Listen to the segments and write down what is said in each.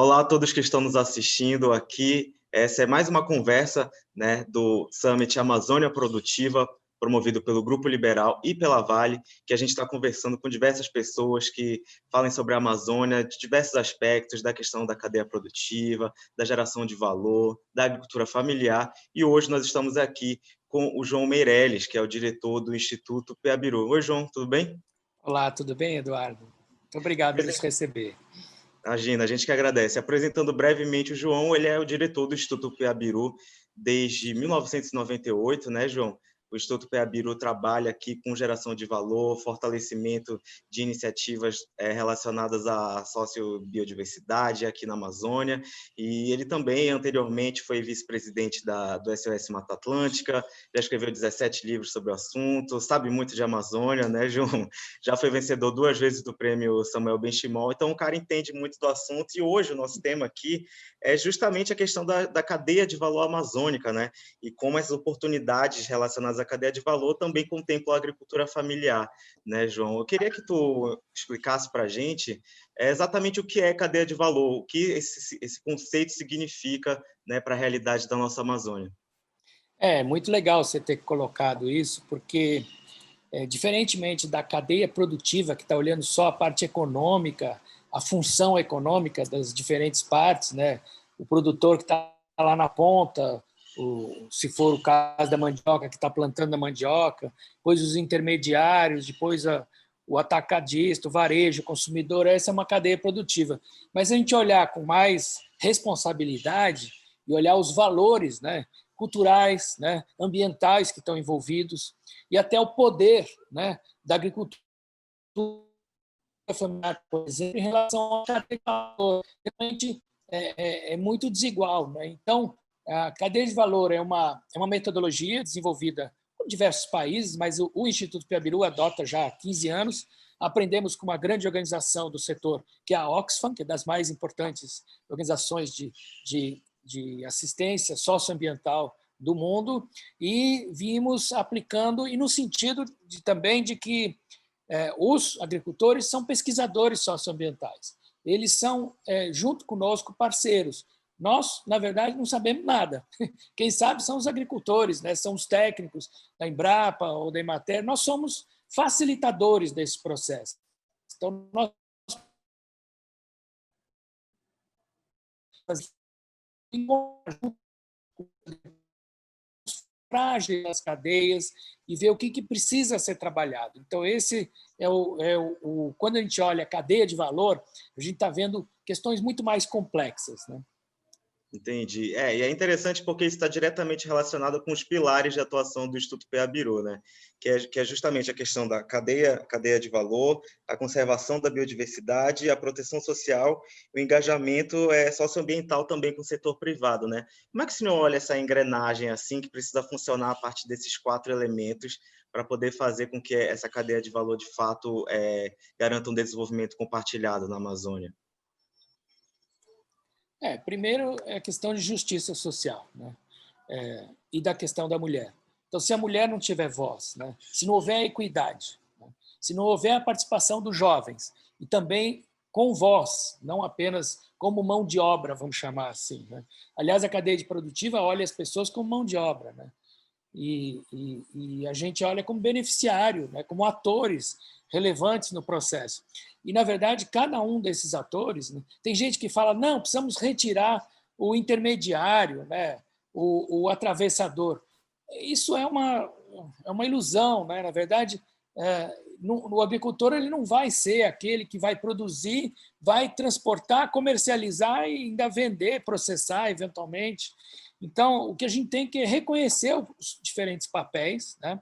Olá a todos que estão nos assistindo aqui. Essa é mais uma conversa, né, do Summit Amazônia Produtiva, promovido pelo Grupo Liberal e pela Vale, que a gente está conversando com diversas pessoas que falem sobre a Amazônia, de diversos aspectos, da questão da cadeia produtiva, da geração de valor, da agricultura familiar. E hoje nós estamos aqui com o João Meirelles, que é o diretor do Instituto Peabiru. Oi, João, tudo bem? Olá, tudo bem, Eduardo? Muito obrigado por nos receber. Imagina, a gente que agradece. Apresentando brevemente o João, ele é o diretor do Instituto Peabiru desde 1998, né, João? O Instituto Peabiru trabalha aqui com geração de valor, fortalecimento de iniciativas relacionadas à sociobiodiversidade aqui na Amazônia, e ele também, anteriormente, foi vice-presidente do SOS Mata Atlântica, já escreveu 17 livros sobre o assunto, sabe muito de Amazônia, né, João? Já foi vencedor 2 vezes do prêmio Samuel Benchimol, então o cara entende muito do assunto, e hoje o nosso tema aqui é justamente a questão da cadeia de valor amazônica, né? E como essas oportunidades relacionadas à cadeia de valor também contemplam a agricultura familiar, né, João? Eu queria que tu explicasse para a gente exatamente o que é cadeia de valor, o que esse conceito significa, né, para a realidade da nossa Amazônia. É muito legal você ter colocado isso, porque, diferentemente da cadeia produtiva, que está olhando só a parte econômica, a função econômica das diferentes partes, né? O produtor que está lá na ponta, se for o caso da mandioca, que está plantando a mandioca, depois os intermediários, depois o atacadista, o varejo, o consumidor, essa é uma cadeia produtiva. Mas a gente olhar com mais responsabilidade e olhar os valores, né, culturais, né, ambientais que estão envolvidos, e até o poder, né, da agricultura familiar, por exemplo, em relação à cadeia de valor. Realmente é muito desigual, né? Então, a cadeia de valor é uma metodologia desenvolvida por diversos países, mas o Instituto Peabiru adota já há 15 anos. Aprendemos com uma grande organização do setor, que é a Oxfam, que é das mais importantes organizações de assistência socioambiental do mundo, e vimos aplicando, e no sentido também de que os agricultores são pesquisadores socioambientais. Eles são, junto conosco, parceiros. Nós, na verdade, não sabemos nada. Quem sabe são os agricultores, né? São os técnicos da Embrapa ou da Emater. Nós somos facilitadores desse processo. Então, nós frágeis das cadeias e ver o que precisa ser trabalhado. Então, esse quando a gente olha a cadeia de valor, a gente está vendo questões muito mais complexas, né? Entendi. E é interessante porque isso está diretamente relacionado com os pilares de atuação do Instituto Peabiru, né? Que é justamente a questão da cadeia de valor, a conservação da biodiversidade, a proteção social, o engajamento socioambiental também com o setor privado, né? Como é que o senhor olha essa engrenagem assim que precisa funcionar a partir desses 4 elementos para poder fazer com que essa cadeia de valor de fato garanta um desenvolvimento compartilhado na Amazônia? Primeiro é a questão de justiça social, né? E da questão da mulher. Então, se a mulher não tiver voz, né? Se não houver equidade, né? Se não houver a participação dos jovens, e também com voz, não apenas como mão de obra, vamos chamar assim, né? Aliás, a cadeia de produtiva olha as pessoas como mão de obra, né? E a gente olha como beneficiário, né? Como atores relevantes no processo. E, na verdade, cada um desses atores, né? Tem gente que fala, não, precisamos retirar o intermediário, né? O atravessador. Isso é uma ilusão, né? Na verdade, no agricultor ele não vai ser aquele que vai produzir, vai transportar, comercializar e ainda vender, processar eventualmente. Então, o que a gente tem que reconhecer os diferentes papéis, né?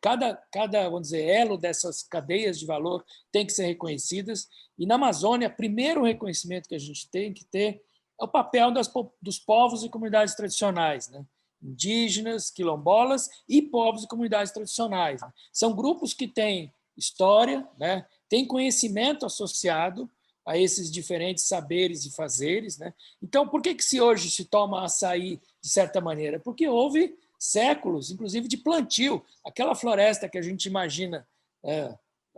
Cada, vamos dizer, elo dessas cadeias de valor tem que ser reconhecidas. E na Amazônia, o primeiro reconhecimento que a gente tem que ter é o papel dos povos e comunidades tradicionais, né? Indígenas, quilombolas e povos e comunidades tradicionais. São grupos que têm história, né? Têm conhecimento associado a esses diferentes saberes e fazeres, né? Então, por que se hoje se toma açaí de certa maneira? Porque houve séculos, inclusive de plantio. Aquela floresta que a gente imagina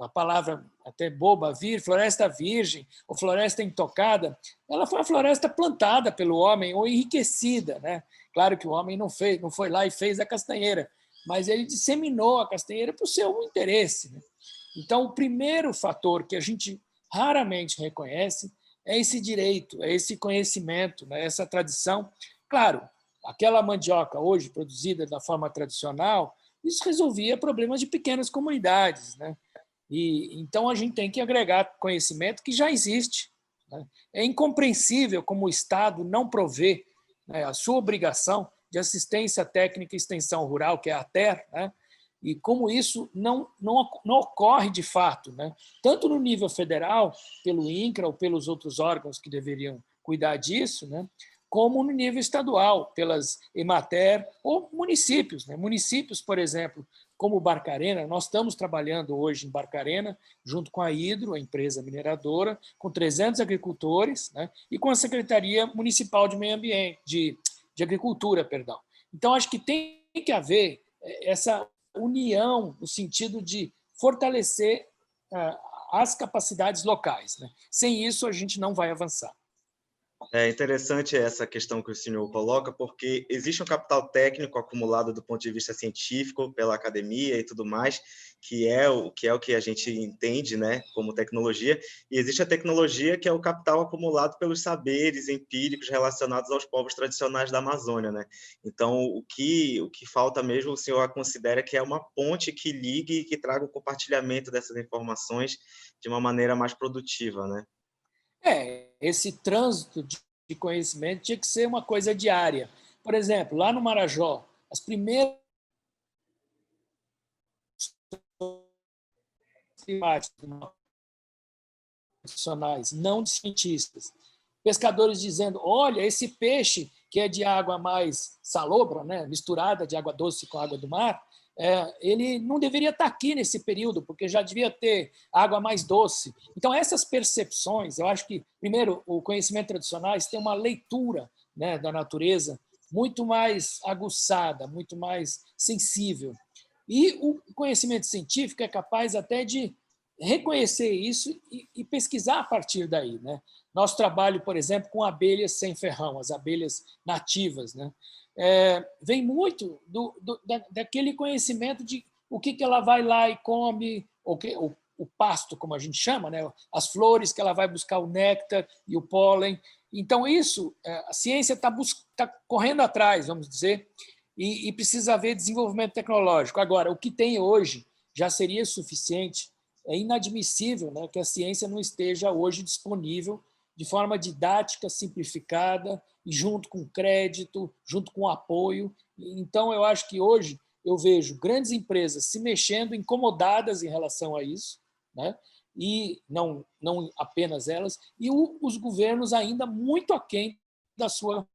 a palavra até boba, floresta virgem ou floresta intocada, ela foi uma floresta plantada pelo homem ou enriquecida, né? Claro que o homem não foi lá e fez a castanheira, mas ele disseminou a castanheira para o seu interesse, né? Então, o primeiro fator que a gente raramente reconhece é esse direito, é esse conhecimento, né? Essa tradição. Claro, aquela mandioca hoje produzida da forma tradicional, isso resolvia problemas de pequenas comunidades, né? E então a gente tem que agregar conhecimento que já existe, né? É incompreensível como o Estado não provê, né, a sua obrigação de assistência técnica e extensão rural, que é a ATER, né? E como isso não ocorre de fato, né? Tanto no nível federal, pelo INCRA ou pelos outros órgãos que deveriam cuidar disso, né? Como no nível estadual, pelas Emater ou municípios, né? Municípios, por exemplo, como Barcarena, nós estamos trabalhando hoje em Barcarena, junto com a Hidro, a empresa mineradora, com 300 agricultores, né? E com a Secretaria Municipal de Meio Ambiente, de Agricultura, perdão. Então, acho que tem que haver essa união no sentido de fortalecer as capacidades locais, né? Sem isso, a gente não vai avançar. É interessante essa questão que o senhor coloca, porque existe um capital técnico acumulado do ponto de vista científico pela academia e tudo mais, que é o que a gente entende, né, como tecnologia, e existe a tecnologia que é o capital acumulado pelos saberes empíricos relacionados aos povos tradicionais da Amazônia, né? Então, o que falta mesmo, o senhor considera que é uma ponte que ligue e que traga o compartilhamento dessas informações de uma maneira mais produtiva, né? Esse trânsito de conhecimento tinha que ser uma coisa diária. Por exemplo, lá no Marajó, as primeiras profissionais, não de cientistas, pescadores dizendo: olha, esse peixe que é de água mais salobra, né, misturada de água doce com água do mar, ele não deveria estar aqui nesse período, porque já devia ter água mais doce. Então, essas percepções, eu acho que, primeiro, o conhecimento tradicional tem uma leitura, né, da natureza muito mais aguçada, muito mais sensível. E o conhecimento científico é capaz até de reconhecer isso e pesquisar a partir daí, né? Nosso trabalho, por exemplo, com abelhas sem ferrão, as abelhas nativas, né? Vem muito daquele conhecimento de o que ela vai lá e come, o pasto, como a gente chama, né? As flores que ela vai buscar o néctar e o pólen. Então, isso, a ciência está correndo atrás, vamos dizer, e precisa haver desenvolvimento tecnológico. Agora, o que tem hoje já seria suficiente. É inadmissível, né, que a ciência não esteja hoje disponível de forma didática, simplificada, e junto com crédito, junto com apoio. Então, eu acho que hoje eu vejo grandes empresas se mexendo, incomodadas em relação a isso, né? E não apenas elas, e os governos ainda muito aquém da sua.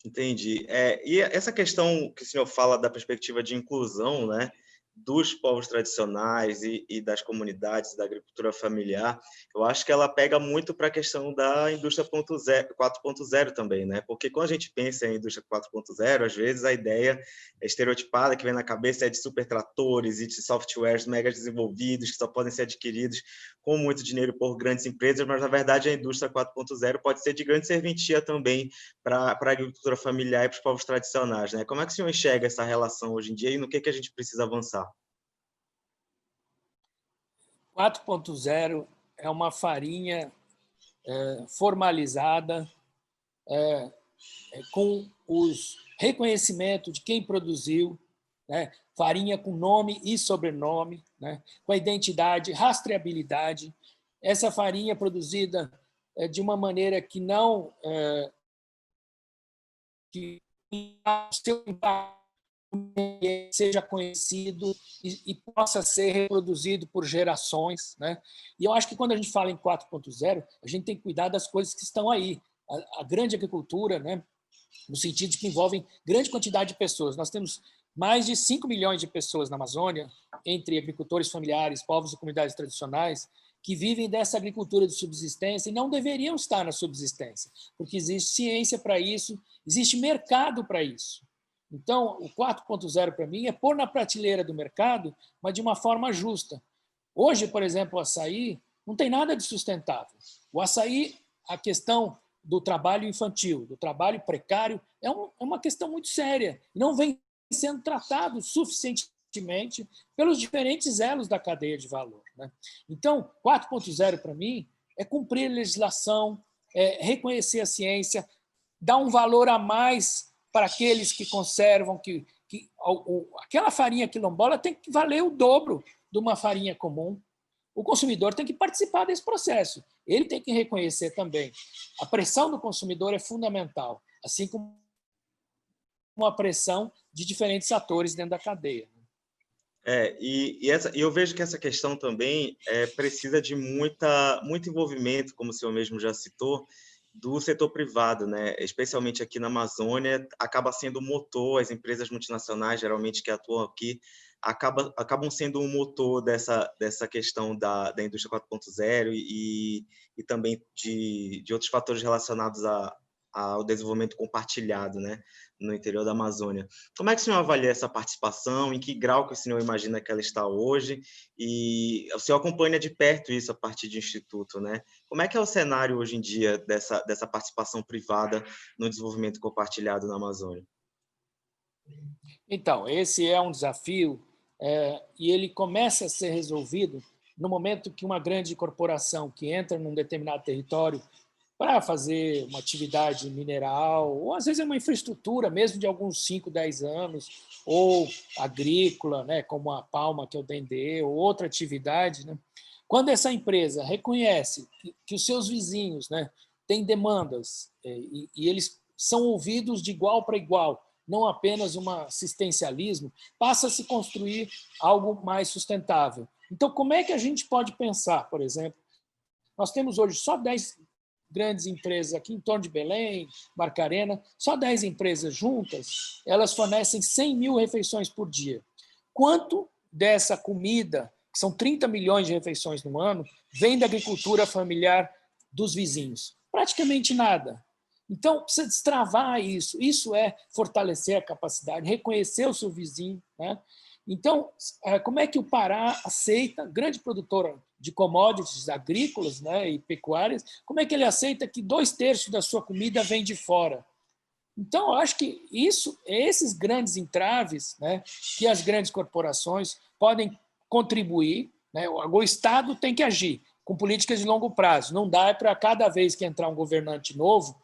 Entendi. E essa questão que o senhor fala da perspectiva de inclusão, né, dos povos tradicionais e das comunidades da agricultura familiar, eu acho que ela pega muito para a questão da indústria 4.0 também, né? Porque quando a gente pensa em indústria 4.0, às vezes a ideia estereotipada que vem na cabeça é de supertratores e de softwares mega desenvolvidos que só podem ser adquiridos com muito dinheiro por grandes empresas, mas na verdade a indústria 4.0 pode ser de grande serventia também para a agricultura familiar e para os povos tradicionais, né? Como é que o senhor enxerga essa relação hoje em dia e no que a gente precisa avançar? 4.0 é uma farinha formalizada, com os reconhecimento de quem produziu, né? Farinha com nome e sobrenome, né? Com a identidade, rastreabilidade. Essa farinha produzida de uma maneira que não que o seu impacto seja conhecido e possa ser reproduzido por gerações, né? E eu acho que quando a gente fala em 4.0, a gente tem que cuidar das coisas que estão aí. A grande agricultura, né? No sentido de que envolvem grande quantidade de pessoas. Nós temos mais de 5 milhões de pessoas na Amazônia, entre agricultores familiares, povos e comunidades tradicionais, que vivem dessa agricultura de subsistência e não deveriam estar na subsistência, porque existe ciência para isso, existe mercado para isso. Então, o 4.0 para mim é pôr na prateleira do mercado, mas de uma forma justa. Hoje, por exemplo, o açaí não tem nada de sustentável. O açaí, a questão do trabalho infantil, do trabalho precário, é uma questão muito séria. Não vem sendo tratado suficientemente pelos diferentes elos da cadeia de valor, né? Então, 4.0 para mim é cumprir a legislação, é reconhecer a ciência, dar um valor a mais para aqueles que conservam, aquela farinha quilombola tem que valer o dobro de uma farinha comum. O consumidor tem que participar desse processo. Ele tem que reconhecer também. A pressão do consumidor é fundamental, assim como a pressão de diferentes atores dentro da cadeia. E eu vejo que essa questão também precisa de muito envolvimento, como o senhor mesmo já citou, do setor privado, né? Especialmente aqui na Amazônia, acaba sendo o motor, as empresas multinacionais, geralmente, que atuam aqui, acabam sendo um motor dessa questão da indústria 4.0 e também de outros fatores relacionados ao desenvolvimento compartilhado, né, no interior da Amazônia. Como é que o senhor avalia essa participação? Em que grau que o senhor imagina que ela está hoje? E o senhor acompanha de perto isso a partir de instituto, né? Como é que é o cenário hoje em dia dessa participação privada no desenvolvimento compartilhado na Amazônia? Então, esse é um desafio e ele começa a ser resolvido no momento que uma grande corporação que entra num determinado território para fazer uma atividade mineral, ou às vezes é uma infraestrutura mesmo de alguns 5, 10 anos, ou agrícola, né, como a palma, que é o Dendê, ou outra atividade, né? Quando essa empresa reconhece que os seus vizinhos, né, têm demandas e eles são ouvidos de igual para igual, não apenas um assistencialismo, passa a se construir algo mais sustentável. Então, como é que a gente pode pensar, por exemplo, nós temos hoje só 10 grandes empresas aqui em torno de Belém, Barcarena, só 10 empresas juntas, elas fornecem 100 mil refeições por dia. Quanto dessa comida, que são 30 milhões de refeições no ano, vem da agricultura familiar dos vizinhos? Praticamente nada. Então, precisa destravar isso. Isso é fortalecer a capacidade, reconhecer o seu vizinho, né? Então, como é que o Pará aceita, grande produtora de commodities agrícolas, né, e pecuárias, como é que ele aceita que 2/3 da sua comida vem de fora? Então, eu acho que esses grandes entraves, né, que as grandes corporações podem contribuir, né, o Estado tem que agir com políticas de longo prazo. Não dá para cada vez que entrar um governante novo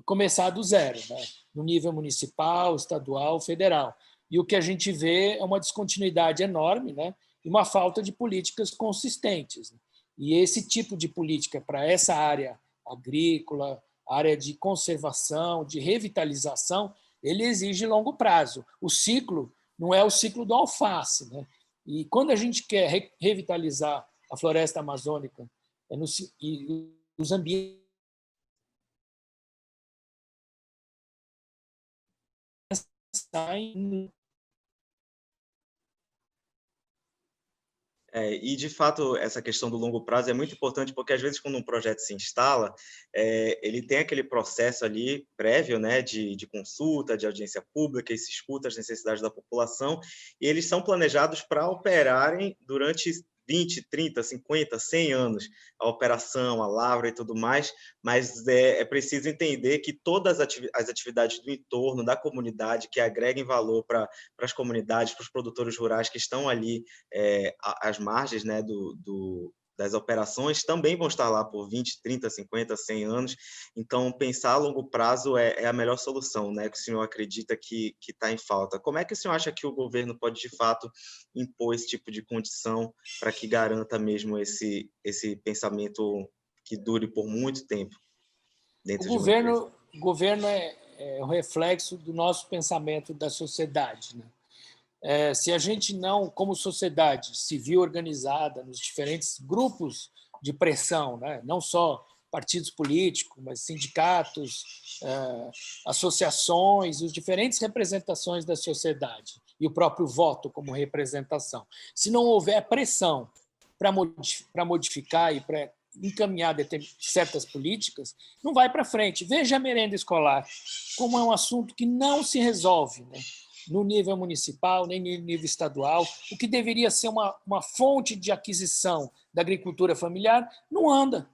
começar do zero, né, no nível municipal, estadual, federal. E o que a gente vê é uma descontinuidade enorme, né, e uma falta de políticas consistentes. E esse tipo de política para essa área agrícola, área de conservação, de revitalização, ele exige longo prazo. O ciclo não é o ciclo do alface, né? E quando a gente quer revitalizar a floresta amazônica e os ambientes saem. E, de fato, essa questão do longo prazo é muito importante, porque, às vezes, quando um projeto se instala, ele tem aquele processo ali prévio, né, de consulta, de audiência pública, e se escuta as necessidades da população, e eles são planejados para operarem durante 20, 30, 50, 100 anos, a operação, a lavra e tudo mais, mas é preciso entender que todas as atividades do entorno, da comunidade, que agreguem valor para as comunidades, para os produtores rurais que estão ali as margens, né, das operações, também vão estar lá por 20, 30, 50, 100 anos. Então, pensar a longo prazo é a melhor solução, né, que o senhor acredita que está em falta. Como é que o senhor acha que o governo pode, de fato, impor esse tipo de condição para que garanta mesmo esse pensamento que dure por muito tempo O dentro de uma empresa? governo é o reflexo do nosso pensamento da sociedade, né? Se a gente não, como sociedade civil organizada, nos diferentes grupos de pressão, né, não só partidos políticos, mas sindicatos, associações, as diferentes representações da sociedade e o próprio voto como representação. Se não houver pressão para modificar encaminhar certas políticas, não vai para frente. Veja a merenda escolar, como é um assunto que não se resolve, né, no nível municipal, nem no nível estadual. O que deveria ser uma fonte de aquisição da agricultura familiar não anda.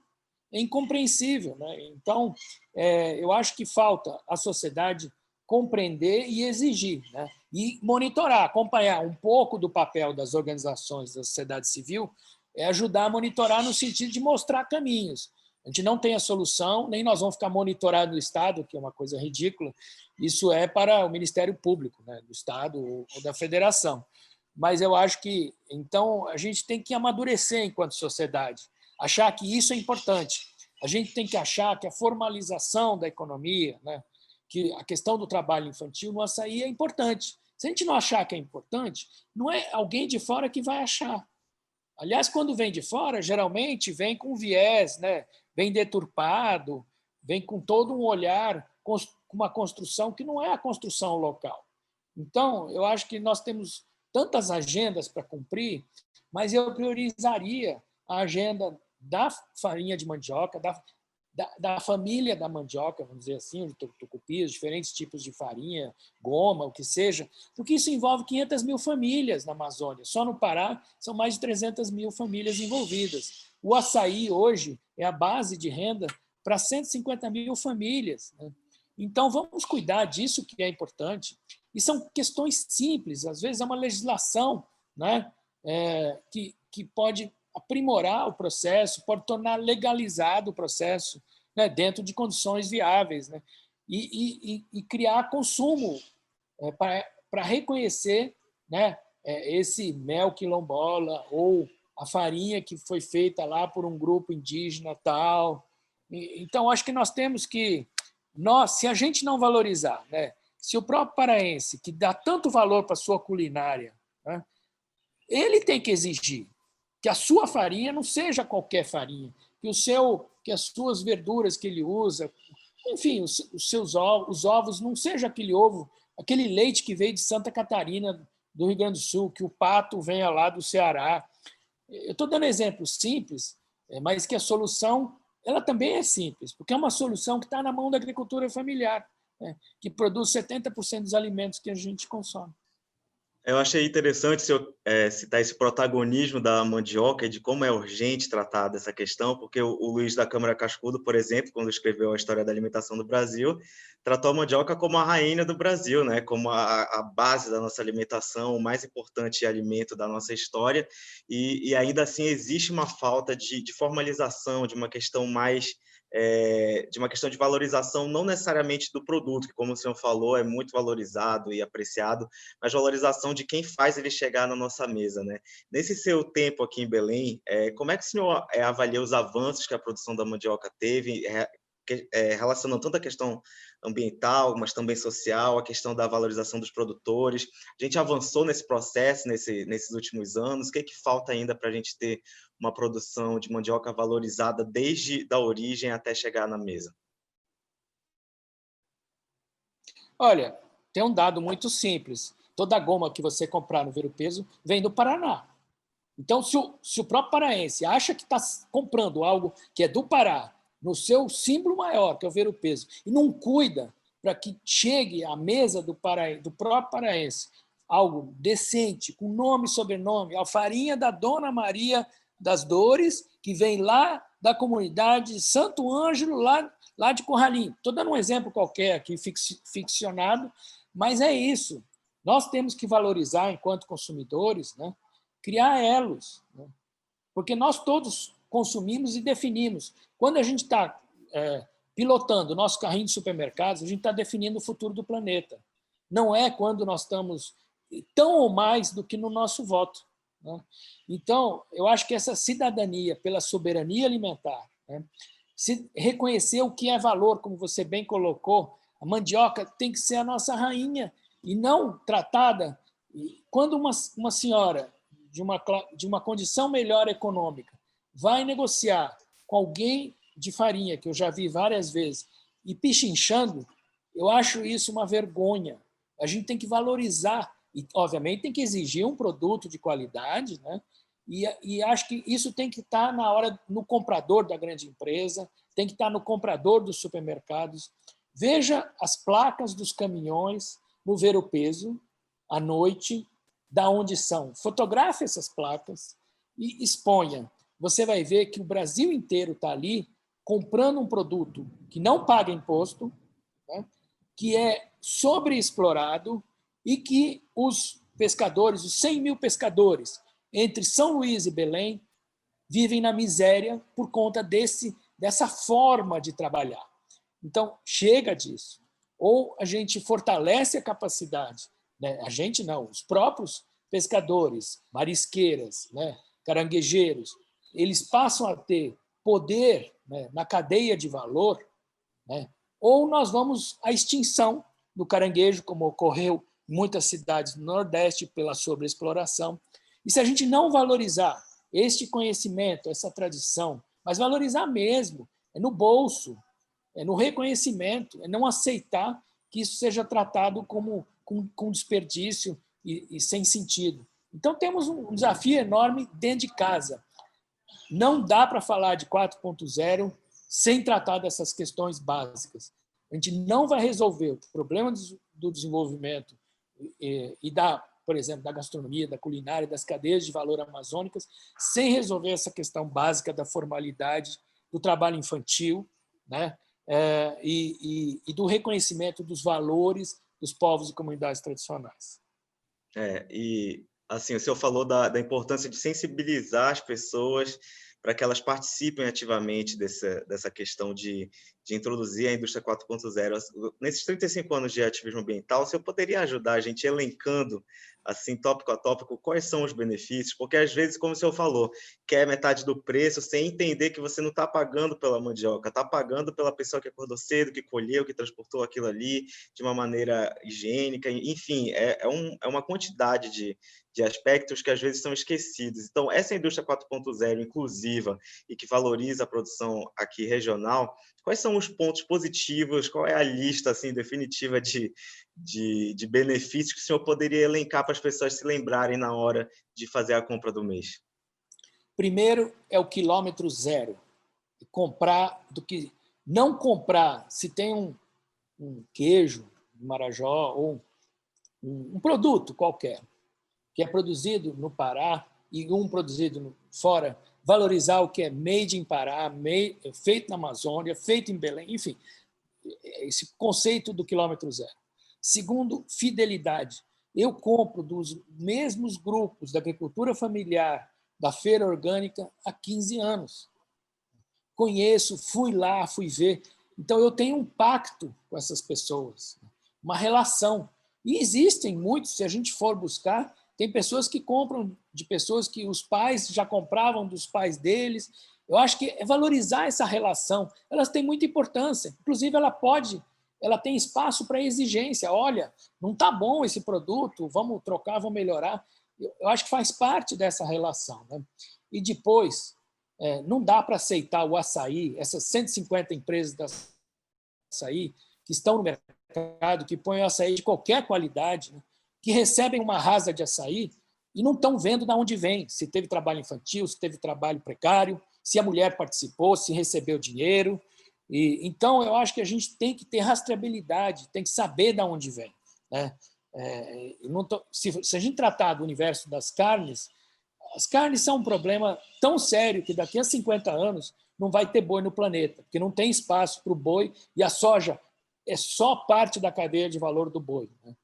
É incompreensível, né? Então, eu acho que falta a sociedade compreender e exigir, né? E monitorar, acompanhar um pouco do papel das organizações da sociedade civil, ajudar a monitorar no sentido de mostrar caminhos. A gente não tem a solução, nem nós vamos ficar monitorando o Estado, que é uma coisa ridícula. Isso é para o Ministério Público, né, do Estado ou da Federação. Mas eu acho que, então, a gente tem que amadurecer enquanto sociedade, achar que isso é importante. A gente tem que achar que a formalização da economia, né, que a questão do trabalho infantil no açaí é importante. Se a gente não achar que é importante, não é alguém de fora que vai achar. Aliás, quando vem de fora, geralmente vem com viés, né, vem deturpado, vem com todo um olhar, com uma construção que não é a construção local. Então, eu acho que nós temos tantas agendas para cumprir, mas eu priorizaria a agenda da farinha de mandioca, da família da mandioca, vamos dizer assim, o tucupi, os diferentes tipos de farinha, goma, o que seja, porque isso envolve 500 mil famílias na Amazônia. Só no Pará são mais de 300 mil famílias envolvidas. O açaí, hoje, é a base de renda para 150 mil famílias, né? Então, vamos cuidar disso, que é importante. E são questões simples, às vezes é uma legislação, né, que pode aprimorar o processo, pode tornar legalizado o processo, né, dentro de condições viáveis, né, e criar consumo para reconhecer, né, esse mel quilombola ou a farinha que foi feita lá por um grupo indígena tal. Então, acho que nós temos que, se a gente não valorizar, né, se o próprio paraense, que dá tanto valor para a sua culinária, né, ele tem que exigir que a sua farinha não seja qualquer farinha, que as suas verduras que ele usa, enfim, os ovos não seja aquele ovo, aquele leite que veio de Santa Catarina, do Rio Grande do Sul, que o pato venha lá do Ceará. Eu estou dando exemplos simples, mas que a solução ela também é simples, porque é uma solução que está na mão da agricultura familiar, né, que produz 70% dos alimentos que a gente consome. Eu achei interessante citar esse protagonismo da mandioca e de como é urgente tratar dessa questão, porque o Luiz da Câmara Cascudo, por exemplo, quando escreveu a História da Alimentação do Brasil, tratou a mandioca como a rainha do Brasil, né? Como a base da nossa alimentação, o mais importante alimento da nossa história, e ainda assim existe uma falta de formalização, de uma questão mais de uma questão de valorização, não necessariamente do produto, que, como o senhor falou, é muito valorizado e apreciado, mas valorização de quem faz ele chegar na nossa mesa, né? Nesse seu tempo aqui em Belém, como é que o senhor avalia os avanços que a produção da mandioca teve, relacionando tanto a questão ambiental, mas também social, a questão da valorização dos produtores? A gente avançou nesse processo nesses últimos anos? O que é que falta ainda para a gente ter uma produção de mandioca valorizada desde a origem até chegar na mesa? Olha, tem um dado muito simples. Toda a goma que você comprar no Ver o Peso vem do Paraná. Então, se o próprio paraense acha que está comprando algo que é do Pará, no seu símbolo maior, que é o Ver o Peso, e não cuida para que chegue à mesa do próprio paraense algo decente, com nome e sobrenome, a farinha da Dona Maria das Dores, que vem lá da comunidade Santo Ângelo, lá de Corralinho. Estou dando um exemplo qualquer aqui, ficcionado, mas é isso. Nós temos que valorizar, enquanto consumidores, né, criar elos, né, porque nós todos consumimos e definimos. Quando a gente está pilotando o nosso carrinho de supermercados, a gente está definindo o futuro do planeta. Não é quando nós estamos tão ou mais do que no nosso voto, né? Então, eu acho que essa cidadania pela soberania alimentar, né, se reconhecer o que é valor, como você bem colocou, a mandioca tem que ser a nossa rainha e não tratada. Quando uma senhora de uma condição melhor econômica vai negociar com alguém de farinha, que eu já vi várias vezes, e pichinchando, eu acho isso uma vergonha. A gente tem que valorizar e, obviamente, tem que exigir um produto de qualidade, né, E acho que isso tem que estar no comprador da grande empresa, tem que estar no comprador dos supermercados. Veja as placas dos caminhões no Ver o Peso, à noite, da onde são. Fotografe essas placas e exponha. Você vai ver que o Brasil inteiro está ali comprando um produto que não paga imposto, né, que é sobreexplorado e que os pescadores, os 100 mil pescadores entre São Luís e Belém, vivem na miséria por conta dessa forma de trabalhar. Então, chega disso. Ou a gente fortalece a capacidade, né? A gente não, os próprios pescadores, marisqueiras, né? Caranguejeiros, eles passam a ter poder, né, na cadeia de valor, né? Ou nós vamos à extinção do caranguejo, como ocorreu em muitas cidades do Nordeste pela sobreexploração. E se a gente não valorizar este conhecimento, essa tradição, mas valorizar mesmo, é no bolso, é no reconhecimento, é não aceitar que isso seja tratado como com desperdício e sem sentido. Então, temos um desafio enorme dentro de casa. Não dá para falar de 4.0 sem tratar dessas questões básicas. A gente não vai resolver o problema do desenvolvimento por exemplo, da gastronomia, da culinária, das cadeias de valor amazônicas, sem resolver essa questão básica da formalidade, do trabalho infantil, né? E do reconhecimento dos valores dos povos e comunidades tradicionais. E assim, o senhor falou da importância de sensibilizar as pessoas para que elas participem ativamente dessa questão de introduzir a indústria 4.0. Nesses 35 anos de ativismo ambiental, o senhor poderia ajudar a gente elencando, assim, tópico a tópico, quais são os benefícios? Porque, às vezes, como o senhor falou, quer metade do preço sem entender que você não está pagando pela mandioca, está pagando pela pessoa que acordou cedo, que colheu, que transportou aquilo ali de uma maneira higiênica. Enfim, é uma quantidade de aspectos que às vezes são esquecidos. Então, essa indústria 4.0 inclusiva e que valoriza a produção aqui regional, quais são os pontos positivos, qual é a lista assim, definitiva de benefícios que o senhor poderia elencar para as pessoas se lembrarem na hora de fazer a compra do mês? Primeiro é o quilômetro zero. Não comprar, se tem um queijo, um marajó, ou um produto qualquer, que é produzido no Pará e produzido fora, valorizar o que é made in Pará, feito na Amazônia, feito em Belém, enfim, esse conceito do quilômetro zero. Segundo, fidelidade. Eu compro dos mesmos grupos da agricultura familiar, da feira orgânica, há 15 anos. Conheço, fui lá, fui ver. Então, eu tenho um pacto com essas pessoas, uma relação. E existem muitos, se a gente for buscar, tem pessoas que compram de pessoas que os pais já compravam dos pais deles. Eu acho que é valorizar essa relação. Elas têm muita importância. Inclusive, ela tem espaço para exigência. Olha, não está bom esse produto, vamos trocar, vamos melhorar. Eu acho que faz parte dessa relação, né? E depois, não dá para aceitar o açaí, essas 150 empresas da açaí que estão no mercado, que põem o açaí de qualquer qualidade, né? Que recebem uma rasa de açaí e não estão vendo de onde vem, se teve trabalho infantil, se teve trabalho precário, se a mulher participou, se recebeu dinheiro. Então, eu acho que a gente tem que ter rastreabilidade, tem que saber de onde vem, né? Se a gente tratar do universo das carnes, as carnes são um problema tão sério que daqui a 50 anos não vai ter boi no planeta, porque não tem espaço para o boi e a soja é só parte da cadeia de valor do boi, né?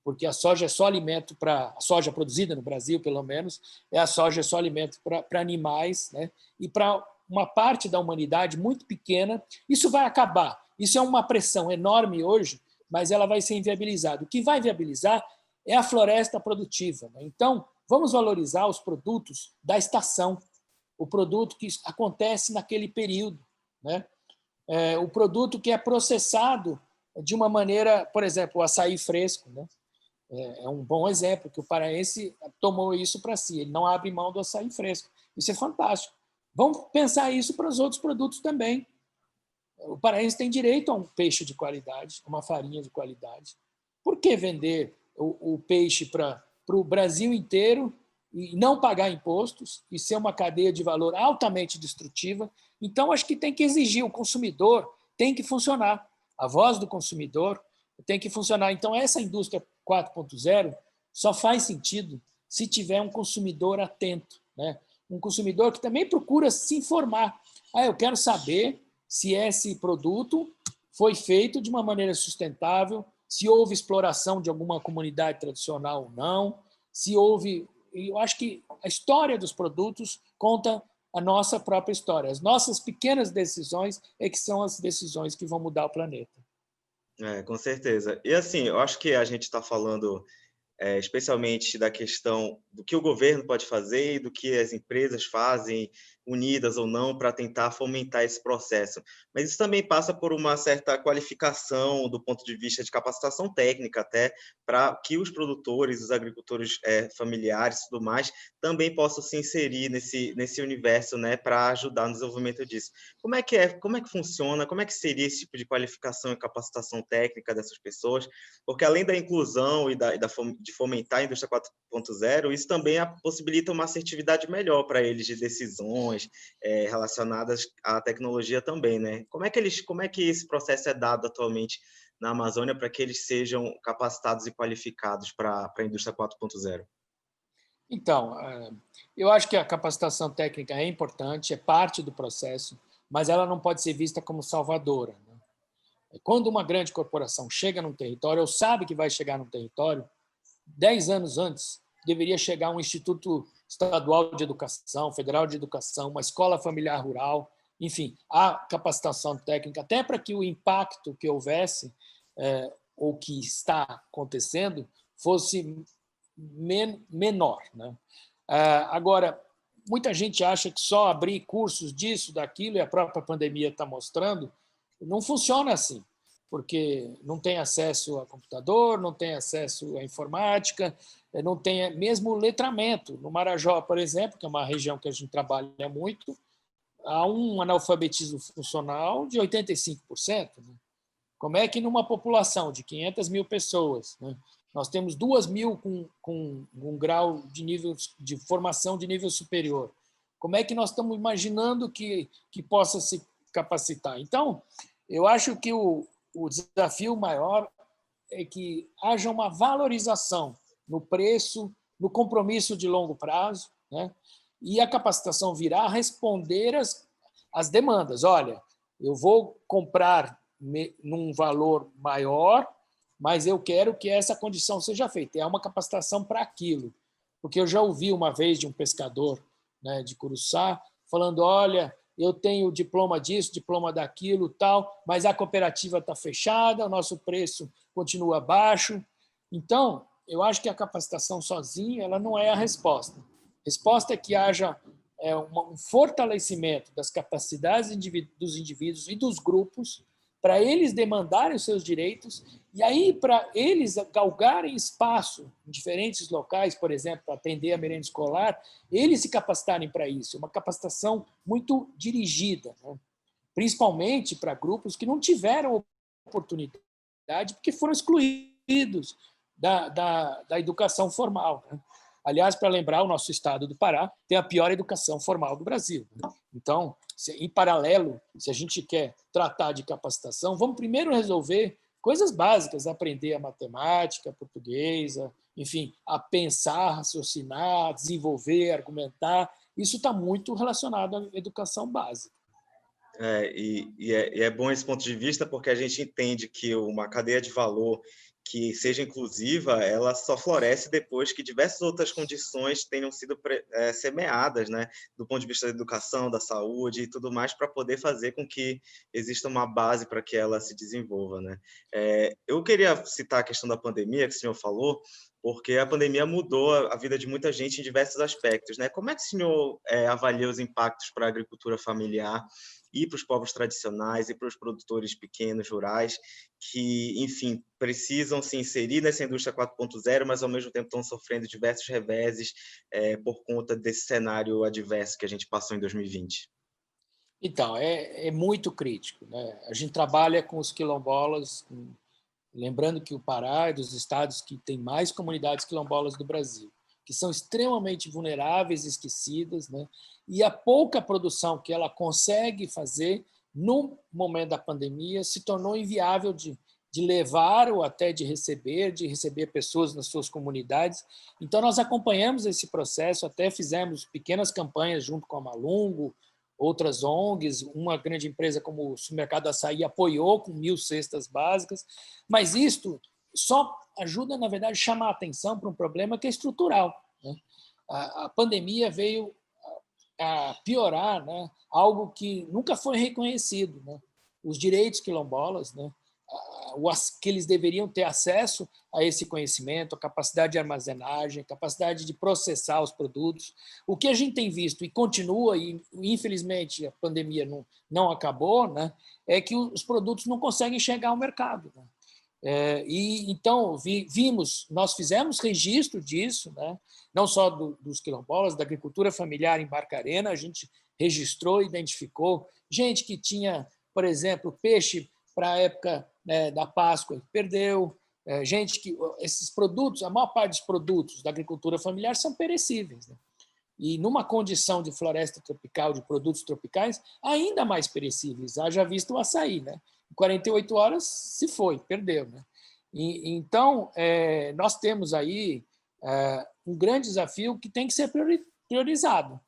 Porque a soja é só alimento a soja produzida no Brasil, pelo menos, a soja é só alimento para animais, né? E para uma parte da humanidade muito pequena, isso vai acabar. Isso é uma pressão enorme hoje, mas ela vai ser inviabilizada. O que vai viabilizar é a floresta produtiva, né? Então, vamos valorizar os produtos da estação, o produto que acontece naquele período, né? O produto que é processado de uma maneira, por exemplo, o açaí fresco, né? É um bom exemplo, que o paraense tomou isso para si, ele não abre mão do açaí fresco. Isso é fantástico. Vamos pensar isso para os outros produtos também. O paraense tem direito a um peixe de qualidade, uma farinha de qualidade. Por que vender o peixe para o Brasil inteiro e não pagar impostos e ser uma cadeia de valor altamente destrutiva. Então, acho que tem que exigir, o consumidor tem que funcionar, a voz do consumidor tem que funcionar. Então, essa indústria 4.0 só faz sentido se tiver um consumidor atento, né? Um consumidor que também procura se informar. Eu quero saber se esse produto foi feito de uma maneira sustentável, se houve exploração de alguma comunidade tradicional ou não, se houve... Eu acho que a história dos produtos conta a nossa própria história. As nossas pequenas decisões é que são as decisões que vão mudar o planeta. Com certeza. E assim, eu acho que a gente está falando especialmente da questão do que o governo pode fazer e do que as empresas fazem, unidas ou não, para tentar fomentar esse processo. Mas isso também passa por uma certa qualificação do ponto de vista de capacitação técnica, até para que os produtores, os agricultores familiares e tudo mais, também possam se inserir nesse universo, né, para ajudar no desenvolvimento disso. Como é que funciona, como é que seria esse tipo de qualificação e capacitação técnica dessas pessoas? Porque além da inclusão de fomentar a indústria 4.0, isso também possibilita uma assertividade melhor para eles de decisões relacionadas à tecnologia também, né? Como é que esse processo é dado atualmente na Amazônia para que eles sejam capacitados e qualificados para a indústria 4.0? Então, eu acho que a capacitação técnica é importante, é parte do processo, mas ela não pode ser vista como salvadora, né? Quando uma grande corporação chega num território, ou sabe que vai chegar num território, 10 anos antes, deveria chegar um Instituto Estadual de Educação, Federal de Educação, uma escola familiar rural, enfim, a capacitação técnica, até para que o impacto que houvesse, ou que está acontecendo, fosse menor, né? Agora, muita gente acha que só abrir cursos disso, daquilo, e a própria pandemia está mostrando, não funciona assim, porque não tem acesso a computador, não tem acesso à informática, não tem mesmo letramento. No Marajó, por exemplo, que é uma região que a gente trabalha muito, há um analfabetismo funcional de 85%. Né? Como é que numa população de 500 mil pessoas, né, nós temos 2 mil com um grau de nível de formação de nível superior? Como é que nós estamos imaginando que possa se capacitar? Então, eu acho que o desafio maior é que haja uma valorização no preço, no compromisso de longo prazo, né? E a capacitação virá responder às demandas. Olha, eu vou comprar num valor maior, mas eu quero que essa condição seja feita. É uma capacitação para aquilo. Porque eu já ouvi uma vez de um pescador, né, de Curuçá, falando, olha, eu tenho diploma disso, diploma daquilo, tal, mas a cooperativa está fechada, o nosso preço continua baixo. Então, eu acho que a capacitação sozinha ela não é a resposta. A resposta é que haja um fortalecimento das capacidades dos indivíduos e dos grupos para eles demandarem os seus direitos e aí para eles galgarem espaço em diferentes locais, por exemplo, para atender a merenda escolar, eles se capacitarem para isso. É uma capacitação muito dirigida, né? Principalmente para grupos que não tiveram oportunidade porque foram excluídos da educação formal, né? Aliás, para lembrar, o nosso estado do Pará tem a pior educação formal do Brasil. Então, em paralelo, se a gente quer tratar de capacitação, vamos primeiro resolver coisas básicas, aprender a matemática, a portuguesa, enfim, a pensar, raciocinar, desenvolver, argumentar. Isso está muito relacionado à educação básica. É bom esse ponto de vista porque a gente entende que uma cadeia de valor que seja inclusiva, ela só floresce depois que diversas outras condições tenham sido semeadas, né, do ponto de vista da educação, da saúde e tudo mais, para poder fazer com que exista uma base para que ela se desenvolva, né? Eu queria citar a questão da pandemia, que o senhor falou, porque a pandemia mudou a vida de muita gente em diversos aspectos, né? Como é que o senhor avalia os impactos para a agricultura familiar e para os povos tradicionais e para os produtores pequenos, rurais, que, enfim, precisam se inserir nessa indústria 4.0, mas ao mesmo tempo estão sofrendo diversos reveses por conta desse cenário adverso que a gente passou em 2020? Então, é muito crítico, né? A gente trabalha com os quilombolas, lembrando que o Pará é dos estados que tem mais comunidades quilombolas do Brasil. que são extremamente vulneráveis, esquecidas, né? E a pouca produção que ela consegue fazer no momento da pandemia se tornou inviável de levar ou até de receber pessoas nas suas comunidades. Então, nós acompanhamos esse processo, até fizemos pequenas campanhas junto com a Malungo, outras ONGs, uma grande empresa como o Supermercado Açaí apoiou com 1.000 cestas básicas, mas isto só ajuda, na verdade, a chamar a atenção para um problema que é estrutural, né? A pandemia veio a piorar, né, algo que nunca foi reconhecido, né? Os direitos quilombolas, né? Que eles deveriam ter acesso a esse conhecimento, a capacidade de armazenagem, a capacidade de processar os produtos. O que a gente tem visto e continua, e infelizmente a pandemia não acabou, né, é que os produtos não conseguem chegar ao mercado, né? E então nós fizemos registro disso, né? Não só dos quilombolas, da agricultura familiar em Barcarena, a gente registrou, identificou gente que tinha, por exemplo, peixe para a época, né, da Páscoa, perdeu, gente que esses produtos, a maior parte dos produtos da agricultura familiar são perecíveis, né? E numa condição de floresta tropical, de produtos tropicais, ainda mais perecíveis. Haja visto o açaí, né? Em 48 horas se foi, perdeu, né? Então, nós temos aí um grande desafio que tem que ser priorizado,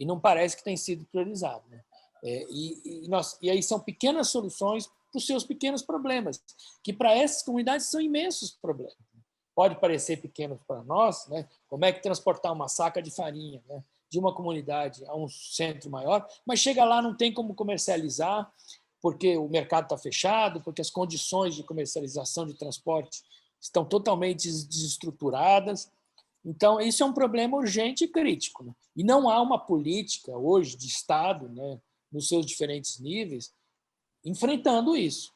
e não parece que tem sido priorizado, né? E aí são pequenas soluções para os seus pequenos problemas, que para essas comunidades são imensos problemas. Pode parecer pequeno para nós, né? Como é que transportar uma saca de farinha, né, de uma comunidade a um centro maior, mas chega lá, não tem como comercializar, porque o mercado está fechado, porque as condições de comercialização de transporte estão totalmente desestruturadas. Então, isso é um problema urgente e crítico, né? E não há uma política hoje de Estado, né, nos seus diferentes níveis, enfrentando isso.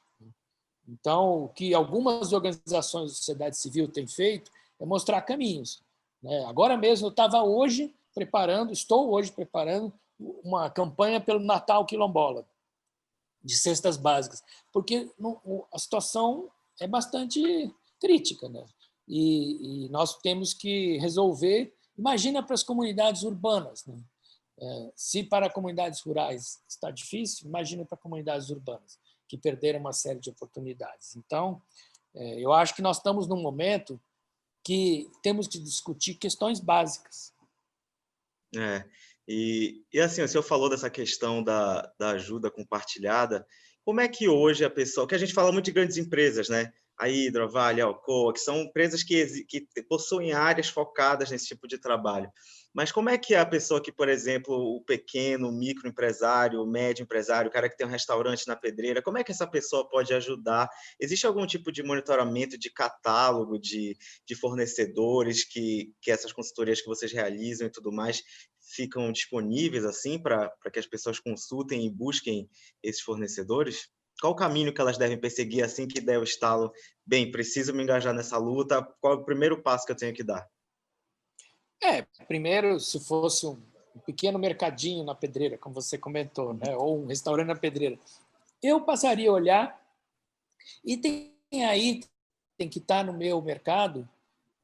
Então, o que algumas organizações da sociedade civil têm feito é mostrar caminhos, né? Agora mesmo, estou hoje preparando uma campanha pelo Natal Quilombola, de cestas básicas, porque a situação é bastante crítica, né? E nós temos que resolver. Imagina para as comunidades urbanas, né? Se para comunidades rurais está difícil, imagina para comunidades urbanas, que perderam uma série de oportunidades. Então, eu acho que nós estamos num momento que temos que discutir questões básicas. É, e assim, o senhor falou dessa questão da ajuda compartilhada. Como é que hoje a pessoa, que a gente fala muito de grandes empresas, né? A Hydro, a Vale, a Alcoa, que são empresas que possuem áreas focadas nesse tipo de trabalho. Mas como é que a pessoa que, por exemplo, o pequeno, o microempresário, o médio empresário, o cara que tem um restaurante na Pedreira, como é que essa pessoa pode ajudar? Existe algum tipo de monitoramento de catálogo de fornecedores que essas consultorias que vocês realizam e tudo mais ficam disponíveis assim para que as pessoas consultem e busquem esses fornecedores? Qual o caminho que elas devem perseguir assim que der o estalo? Bem, preciso me engajar nessa luta. Qual é o primeiro passo que eu tenho que dar? Primeiro, se fosse um pequeno mercadinho na Pedreira, como você comentou, né, ou um restaurante na Pedreira, eu passaria a olhar e tem que estar no meu mercado,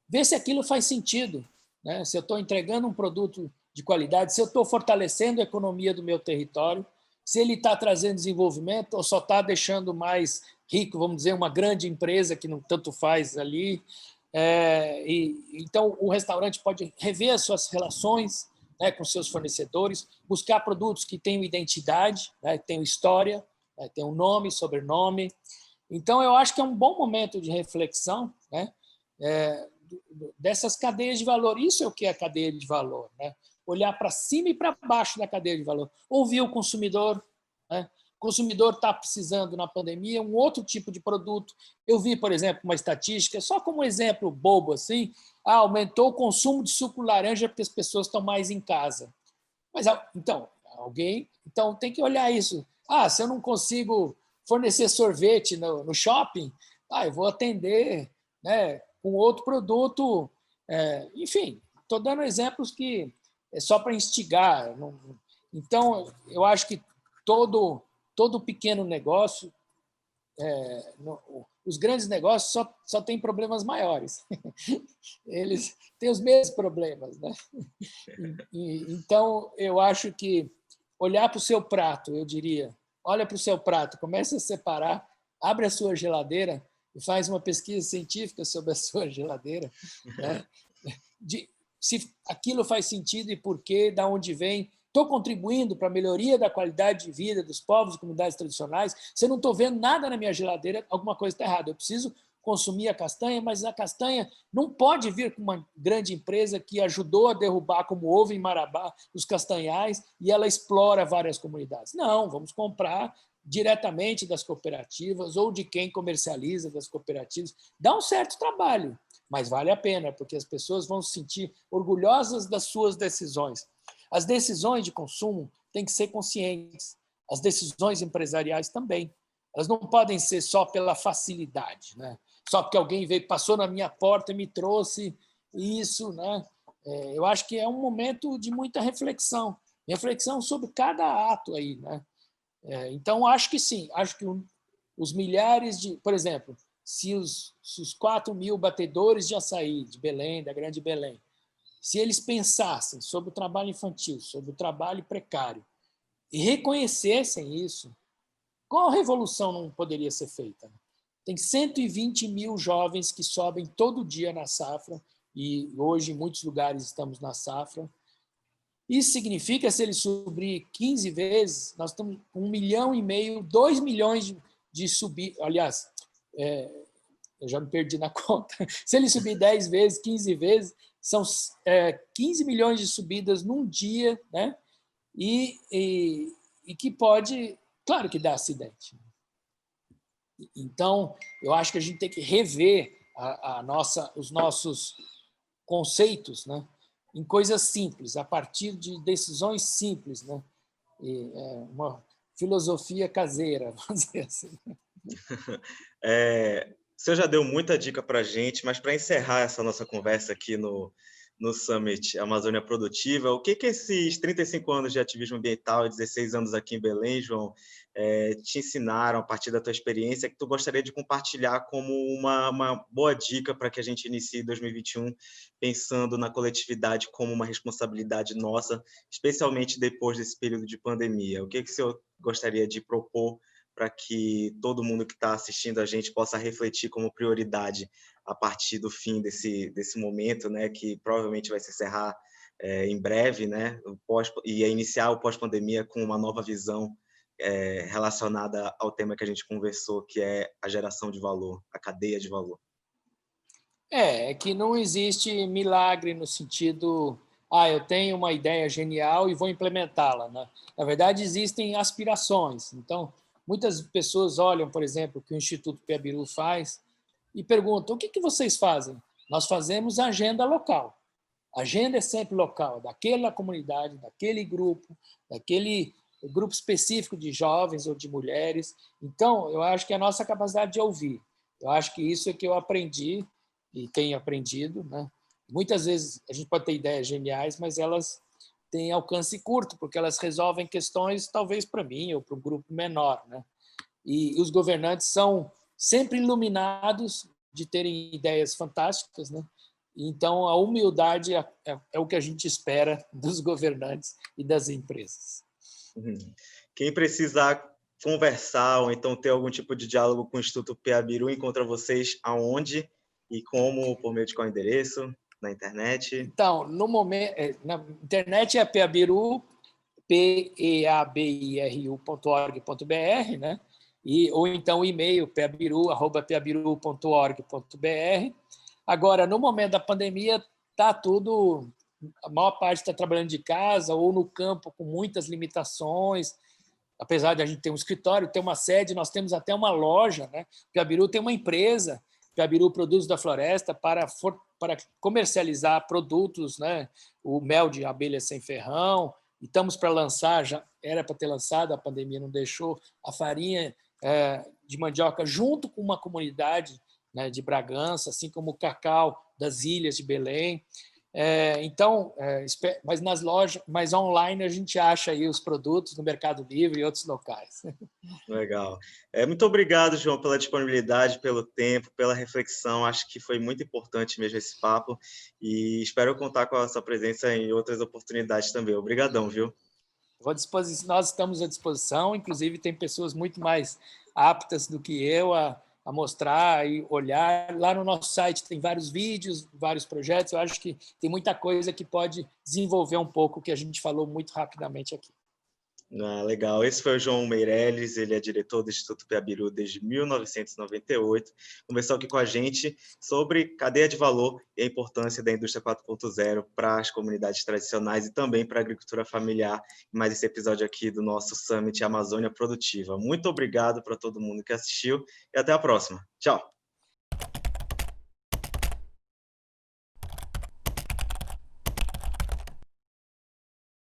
ver se aquilo faz sentido, né? Se eu estou entregando um produto de qualidade, se eu estou fortalecendo a economia do meu território, se ele está trazendo desenvolvimento ou só está deixando mais rico, vamos dizer, uma grande empresa que não tanto faz ali. Então, o restaurante pode rever as suas relações, né, com seus fornecedores, buscar produtos que tenham identidade, né, que tenham história, né, tenham nome, sobrenome. Então, eu acho que é um bom momento de reflexão, né, dessas cadeias de valor. Isso é o que é a cadeia de valor, né? Olhar para cima e para baixo da cadeia de valor. Ouvir o consumidor, né? O consumidor está precisando, na pandemia, um outro tipo de produto. Eu vi, por exemplo, uma estatística, só como um exemplo bobo assim, aumentou o consumo de suco laranja porque as pessoas estão mais em casa. Mas, então tem que olhar isso. Se eu não consigo fornecer sorvete no shopping, eu vou atender, né, com outro produto. Enfim, estou dando exemplos que é só para instigar. Então, eu acho que todo pequeno negócio, os grandes negócios só têm problemas maiores. Eles têm os mesmos problemas, né? Então, eu acho que olhar para o seu prato, eu diria, olha para o seu prato, comece a separar, abre a sua geladeira e faz uma pesquisa científica sobre a sua geladeira, né? Se aquilo faz sentido e por quê, de onde vem. Estou contribuindo para a melhoria da qualidade de vida dos povos e comunidades tradicionais. Se eu não estou vendo nada na minha geladeira, alguma coisa está errada. Eu preciso consumir a castanha, mas a castanha não pode vir com uma grande empresa que ajudou a derrubar, como houve em Marabá, os castanhais, e ela explora várias comunidades. Não, vamos comprar diretamente das cooperativas ou de quem comercializa das cooperativas. Dá um certo trabalho, mas vale a pena, porque as pessoas vão se sentir orgulhosas das suas decisões. As decisões de consumo têm que ser conscientes, as decisões empresariais também. Elas não podem ser só pela facilidade, né? Só porque alguém veio, passou na minha porta e me trouxe isso, né? Eu acho que é um momento de muita reflexão sobre cada ato aí, né? Então, acho que sim, acho que os milhares de... Por exemplo, se os 4.000 batedores de açaí de Belém, da Grande Belém, se eles pensassem sobre o trabalho infantil, sobre o trabalho precário, e reconhecessem isso, qual revolução não poderia ser feita? Tem 120.000 jovens que sobem todo dia na safra, e hoje em muitos lugares estamos na safra. Isso significa, se ele subir 15 vezes, nós estamos com 1,5 milhão, 2 milhões de subir. Aliás, eu já me perdi na conta. Se ele subir 10 vezes, 15 vezes, são 15 milhões de subidas num dia, né? E que pode, claro que dá acidente. Então, eu acho que a gente tem que rever os nossos conceitos, né? Em coisas simples, a partir de decisões simples, né? Uma filosofia caseira, vamos dizer assim. Você já deu muita dica para a gente, mas para encerrar essa nossa conversa aqui no Summit Amazônia Produtiva, o que esses 35 anos de ativismo ambiental e 16 anos aqui em Belém, João, te ensinaram a partir da tua experiência, que tu gostaria de compartilhar como uma boa dica para que a gente inicie 2021 pensando na coletividade como uma responsabilidade nossa, especialmente depois desse período de pandemia? O que o senhor gostaria de propor para que todo mundo que está assistindo a gente possa refletir como prioridade a partir do fim desse momento, né, que provavelmente vai se encerrar em breve, né, e iniciar o pós-pandemia com uma nova visão relacionada ao tema que a gente conversou, que é a geração de valor, a cadeia de valor. É que não existe milagre no sentido, eu tenho uma ideia genial e vou implementá-la, né? Na verdade, existem aspirações. Então, muitas pessoas olham, por exemplo, o que o Instituto Piabiru faz e perguntam: o que vocês fazem? Nós fazemos agenda local. A agenda é sempre local, daquela comunidade, daquele grupo específico de jovens ou de mulheres. Então, eu acho que a nossa capacidade de ouvir, eu acho que isso é que eu aprendi e tenho aprendido, né? Muitas vezes a gente pode ter ideias geniais, mas elas têm alcance curto, porque elas resolvem questões, talvez para mim ou para um grupo menor, né? E os governantes são sempre iluminados de terem ideias fantásticas, né? Então, a humildade é o que a gente espera dos governantes e das empresas. Quem precisar conversar ou então ter algum tipo de diálogo com o Instituto Piabiru, encontra vocês aonde e como, por meio de qual endereço? Na internet? Então, no momento, na internet é peabiru, peabiru.org.br, né? Ou então o e-mail peabiru@peabiru.org.br. Agora, no momento da pandemia, tá tudo, a maior parte está trabalhando de casa ou no campo com muitas limitações. Apesar de a gente ter um escritório, ter uma sede, nós temos até uma loja, né? Piabiru tem uma empresa, Piabiru Produtos da Floresta, para comercializar produtos, né? O mel de abelha sem ferrão. E estamos para lançar, já era para ter lançado, a pandemia não deixou, a farinha de mandioca junto com uma comunidade, né, de Bragança, assim como o cacau das ilhas de Belém. Mas nas lojas, mas online a gente acha aí os produtos no Mercado Livre e outros locais. Legal. Muito obrigado, João, pela disponibilidade, pelo tempo, pela reflexão. Acho que foi muito importante mesmo esse papo e espero contar com a sua presença em outras oportunidades também. Obrigadão, viu? Nós estamos à disposição, inclusive tem pessoas muito mais aptas do que eu a mostrar e olhar. Lá no nosso site tem vários vídeos, vários projetos. Eu acho que tem muita coisa que pode desenvolver um pouco o que a gente falou muito rapidamente aqui. Legal. Esse foi o João Meirelles, ele é diretor do Instituto Piabiru desde 1998. Conversou aqui com a gente sobre cadeia de valor e a importância da indústria 4.0 para as comunidades tradicionais e também para a agricultura familiar. Mais esse episódio aqui do nosso Summit Amazônia Produtiva. Muito obrigado para todo mundo que assistiu e até a próxima. Tchau!